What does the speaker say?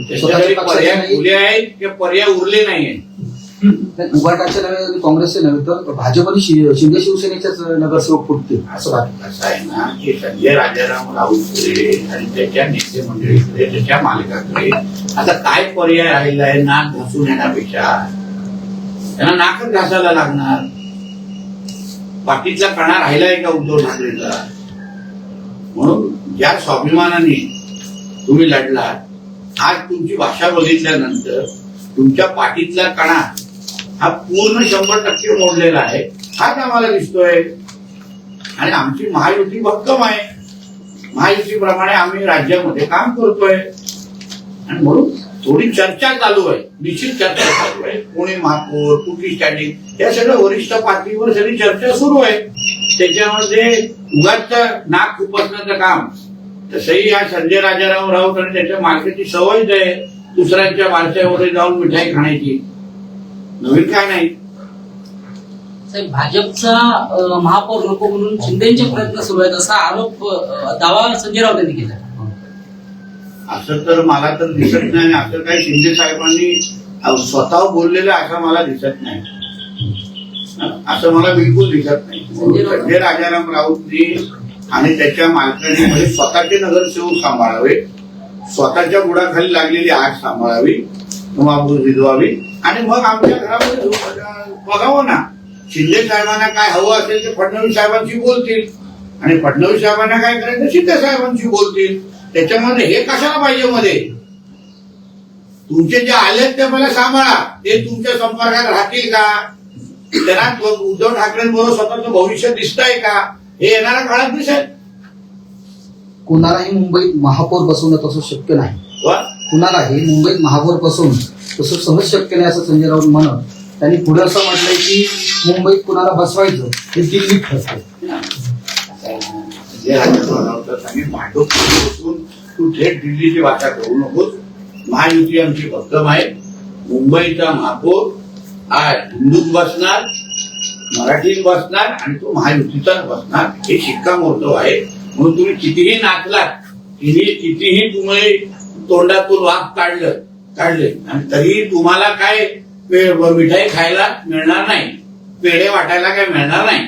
त्याच्याकडे पर्याय उरले आहेत की पर्याय उरले नाहीये. उभाटाचे नव्हे, काँग्रेसचे नव्हे, तर भाजप आणि शिंदे शिवसेनेच्याच नगरसेवक फुटतील असं असं आहे ना की संजय राजाराम राऊतकडे आणि त्याच्या नेते मंडळीकडे, त्याच्या मालकाकडे आता काय पर्याय राहिला आहे? नाक घासून येण्यापेक्षा त्यांना नाकच घासायला लागणार. पाठीतला कणा राहिलाय का उद्धव ठाकरेचा? म्हणून ज्या स्वाभिमानाने तुम्ही लढलात, आज तुमची भाषा बघितल्यानंतर तुमच्या पाठीतला कणा हा पूर्ण 100% मोडलेला आहे, हाच आम्हाला दिसतोय. आणि आमची महायुती भक्कम आहे. महायुतीप्रमाणे आम्ही राज्यामध्ये काम करतोय. आणि म्हणून थोडी चर्चा चालू आहे, निश्चित चर्चा चालू आहे. पुणे महापौर, कुठली स्टँडिंग, या सगळं वरिष्ठ पातळीवर सगळी चर्चा सुरू आहे. त्याच्यामध्ये उगाच नाक खुपसण्याचं काम तसंही या संजय राजाराम राऊत आणि त्याच्या मालकाची सवयच आहे दुसऱ्यांच्या बारशामध्ये जाऊन मिठाई खाण्याची. नवीन काय नाही. साहेब, भाजपचा महापौर नको म्हणून शिंदेचे प्रयत्न सुरू आहेत असा आरोप दावा संजय राऊत यांनी केला. असं तर मला तर दिसत नाही. असं काही शिंदे साहेबांनी स्वतः बोललेलं असं मला दिसत नाही. असं मला बिलकुल दिसत नाही. संजय राजाराम राऊतनी आणि त्याच्या मालकाने म्हणजे स्वतःचे नगरसेवक सांभाळावे, स्वतःच्या बुडाखाली लागलेली आग सांभाळावी, भिजवावी आणि मग आमच्या घरामध्ये बघावं ना. शिंदे साहेबांना काय हवं असेल ते फडणवीस साहेबांशी बोलतील आणि फडणवीस साहेबांना काय करायचं शिंदे साहेबांशी बोलतील. त्याच्यामध्ये हे कशाला पाहिजे मध्ये? तुमचे जे आलेत ते मला सांभाळा. ते तुमच्या संपर्कात राहतील का? त्यांना उद्धव ठाकरेंबरोबर स्वतःचं भविष्य दिसतंय का? हे येणाऱ्या काळात दिसेल. कुणालाही मुंबईत महापौर बसवणं तसं शक्य नाही. कुणालाही मुंबईत महापौर बसवणं तसं सहज शक्य नाही असं संजय राऊत म्हणत त्यांनी पुढे असं म्हटलंय की मुंबईत कुणाला बसवायचं हे दिल्लीत ठरतंय. भांडून तू थेट दिल्लीची भाषा करू नकोस. महायुती आमची भक्कम आहे. मुंबईचा महापौर हा हिंदूत बसणार, मराठीत बसणार आणि तो महायुतीचाच बसणार. हे शिक्कामोर्तब आहे. म्हणून तुम्ही कितीही नाचलात, कितीही तुम्ही तोंडातून वाघ काढले आणि तरी तुम्हाला काय मिठाई खायला मिळणार नाही, पेढे वाटायला काय मिळणार नाही.